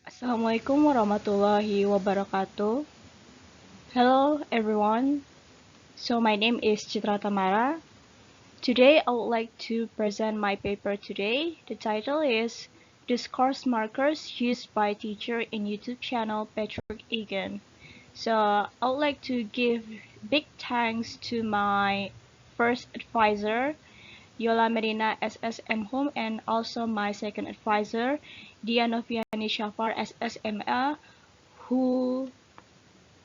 Assalamualaikum warahmatullahi wabarakatuh. Hello everyone. So my name is Citra Tamara. Today I would like to present my paper today. The title is Discourse Markers Used by Teacher in YouTube channel Patrick Eagan. So I would like to give big thanks to my first advisor, Yola Medina SSM Home, and also my second advisor, Dianoviani Shafar SSMA, who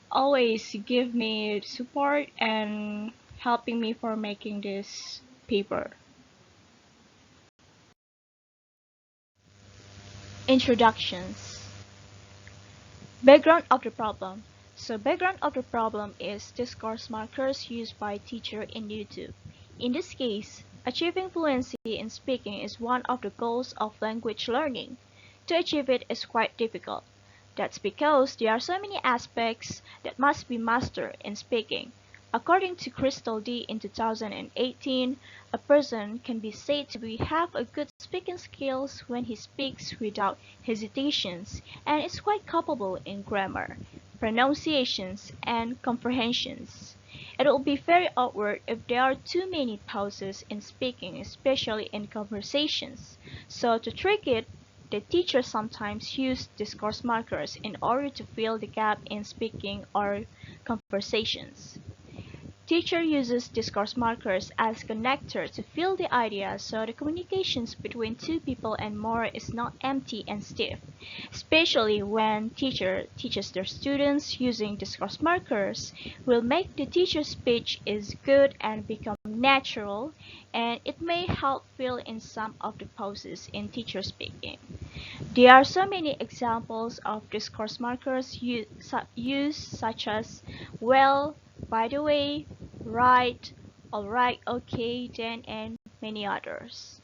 always give me support and helping me for making this paper. Introductions. Background of the problem. So background of the problem is discourse markers used by teacher in YouTube. In this case, achieving fluency in speaking is one of the goals of language learning. To achieve it is quite difficult. That's because there are so many aspects that must be mastered in speaking. According to Crystal D in 2018, a person can be said to have a good speaking skills when he speaks without hesitations and is quite capable in grammar, pronunciations, and comprehensions. It will be very awkward if there are too many pauses in speaking, especially in conversations. So to trick it, the teachers sometimes use discourse markers in order to fill the gap in speaking or conversations. Teacher uses discourse markers as connector to fill the idea so the communications between two people and more is not empty and stiff, especially when teacher teaches their students using discourse markers will make the teacher's speech is good and become natural, and it may help fill in some of the pauses in teacher speaking. There are so many examples of discourse markers used such as well, by the way, right, alright, okay, then, and many others.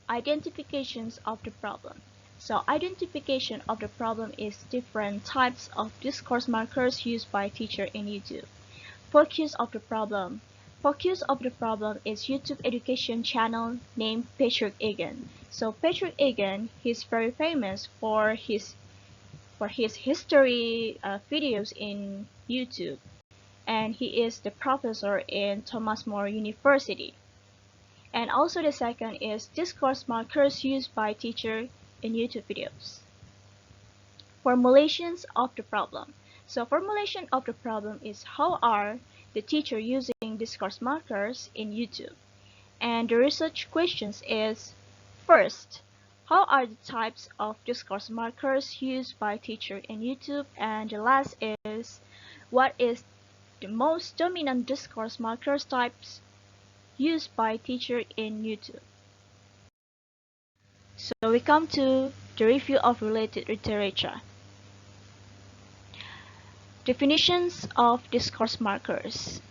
Identifications of the problem. So identification of the problem is different types of discourse markers used by teacher in YouTube. Focus of the problem. Focus of the problem is YouTube education channel named Patrick Eagan. So Patrick Eagan, he's very famous for his history videos in YouTube, and he is the professor in Thomas More University. And also the second is discourse markers used by teacher in YouTube videos. Formulations of the problem. So formulation of the problem is how are the teacher using discourse markers in YouTube. And the research questions is first, how are the types of discourse markers used by teacher in YouTube? And the last is what is the most dominant discourse markers types used by teacher in YouTube. So we come to the review of related literature. Definitions of discourse markers.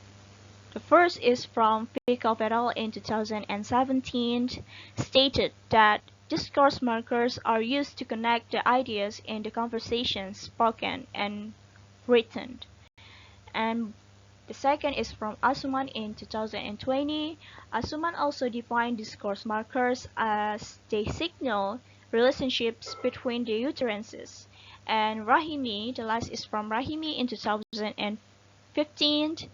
The first is from Peikoff et al. In 2017, stated that discourse markers are used to connect the ideas in the conversation spoken and written. And the second is from Asuman in 2020. Asuman also defined discourse markers as they signal relationships between the utterances. And Rahimi, the last is from Rahimi in 2015.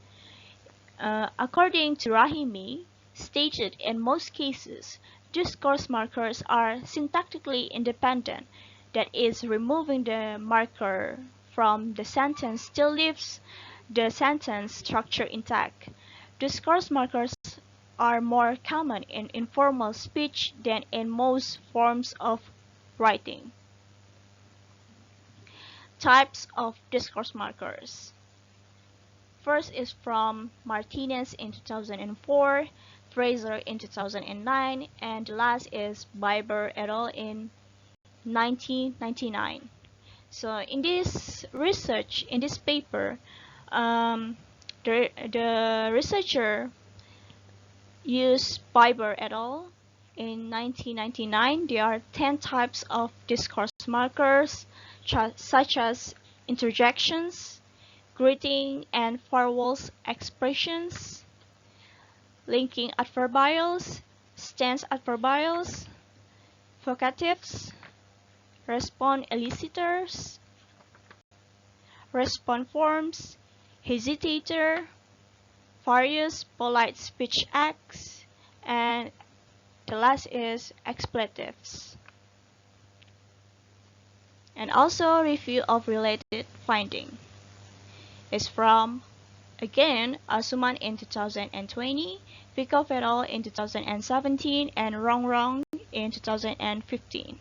According to Rahimi, stated in most cases, discourse markers are syntactically independent, that is, removing the marker from the sentence still leaves the sentence structure intact. Discourse markers are more common in informal speech than in most forms of writing. Types of discourse markers. First is from Martinez in 2004, Fraser in 2009, and the last is Biber et al. In 1999. So in this research, in this paper, the researcher used Biber et al. In 1999. There are 10 types of discourse markers, such as interjections, greeting and farewells expressions, linking adverbials, stance adverbials, vocatives, response elicitors, response forms, hesitator, various polite speech acts, and the last is expletives. And also review of related finding is from again Asuman in 2020, Vico in 2017, and Rongrong in 2015.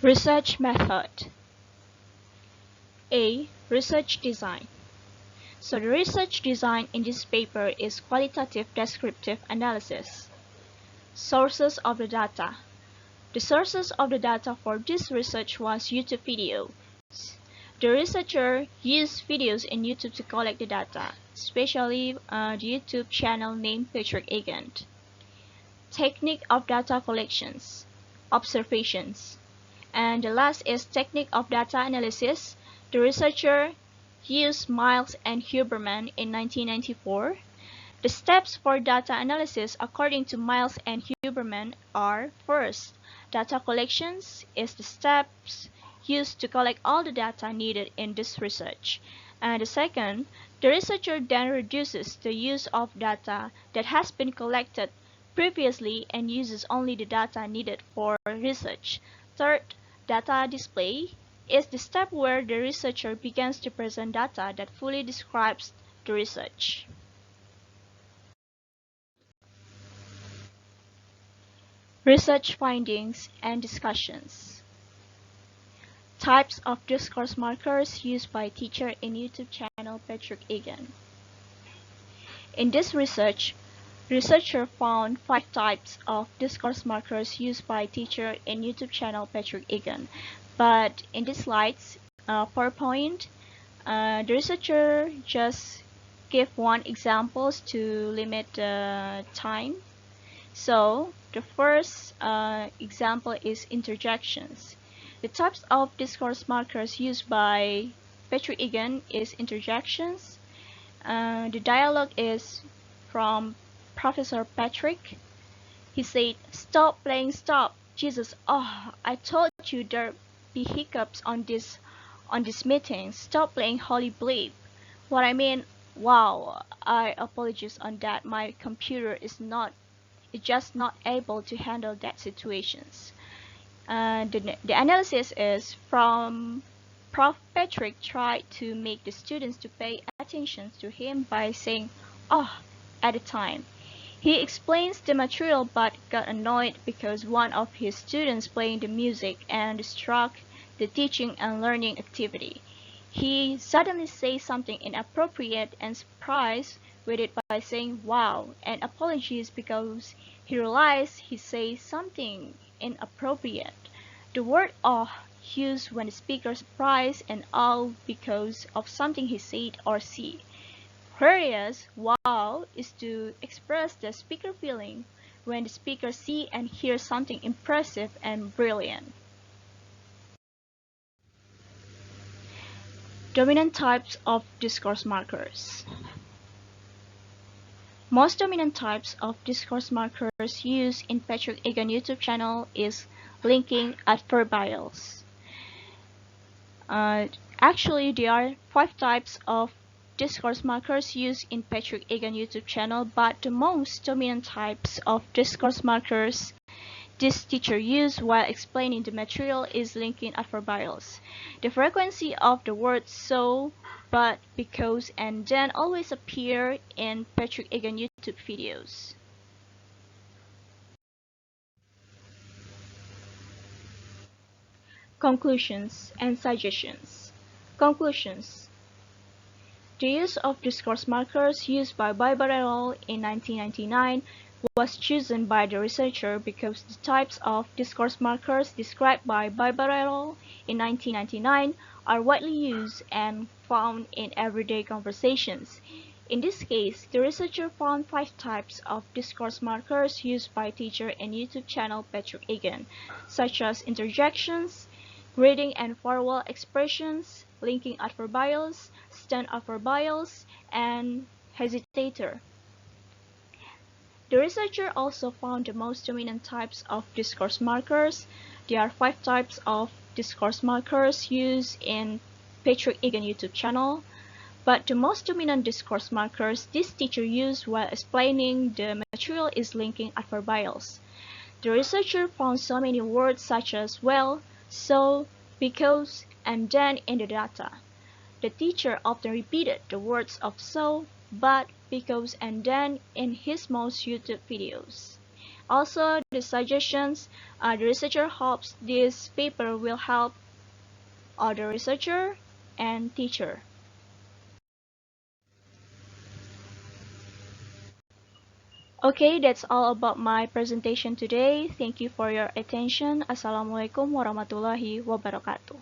Research method. A. Research design. So the research design in this paper is qualitative descriptive analysis. Sources of the data. The sources of the data for this research was YouTube videos. The researcher used videos in YouTube to collect the data, especially the YouTube channel named Eagan. Technique of data collections, observations. And the last is technique of data analysis. The researcher used Miles and Huberman in 1994. The steps for data analysis according to Miles and Huberman are: first, data collections is the steps used to collect all the data needed in this research. And the second, the researcher then reduces the use of data that has been collected previously and uses only the data needed for research. Third, data display is the step where the researcher begins to present data that fully describes the research. Research findings and discussions. Types of discourse markers used by teacher in YouTube channel Eagan. In this research, researcher found 5 types of discourse markers used by teacher in YouTube channel Eagan. But in the slides, PowerPoint, the researcher just gave one examples to limit the time. So the first example is interjections. The types of discourse markers used by Eagan is interjections. The dialogue is from Professor Patrick. He said, "Stop playing, stop. Jesus, oh, I told you there'd be hiccups on this meeting. Stop playing holy bleep." What I mean, wow, I apologize on that. My computer is just not able to handle that situations. The analysis is from Prof. Patrick tried to make the students to pay attention to him by saying, "Oh," at the time. He explains the material but got annoyed because one of his students playing the music and distract the teaching and learning activity. He suddenly says something inappropriate and surprised with it by saying "wow" and apologies because he realized he says something inappropriate. The word "oh" used when the speaker is surprised and "oh" because of something he said or see. Whereas "wow" is to express the speaker feeling when the speaker see and hear something impressive and brilliant. Dominant types of discourse markers. Most dominant types of discourse markers used in Eagan YouTube channel is linking adverbials. Actually, there are 5 types of discourse markers used in Eagan YouTube channel, but the most dominant types of discourse markers this teacher used while explaining the material is linking adverbials. The frequency of the words "so," "but," "because," and "then" always appear in Eagan YouTube videos. Conclusions and suggestions. Conclusions. The use of discourse markers used by Barbarello in 1999 was chosen by the researcher because the types of discourse markers described by Barbarello in 1999 are widely used and found in everyday conversations. In this case, the researcher found 5 types of discourse markers used by teacher and YouTube channel Eagan, such as interjections, grading and farewell expressions, linking adverbials, stand adverbials, and hesitator. The researcher also found the most dominant types of discourse markers. There are 5 types of discourse markers used in Patrick Eagan YouTube channel, but the most dominant discourse markers this teacher used while explaining the material is linking adverbials. The researcher found so many words such as well, so, because, and then in the data. The teacher often repeated the words of so, but, because, and then in his most YouTube videos. Also, the suggestions, the researcher hopes this paper will help other researcher and teacher. Okay, that's all about my presentation today. Thank you for your attention. Assalamualaikum warahmatullahi wabarakatuh.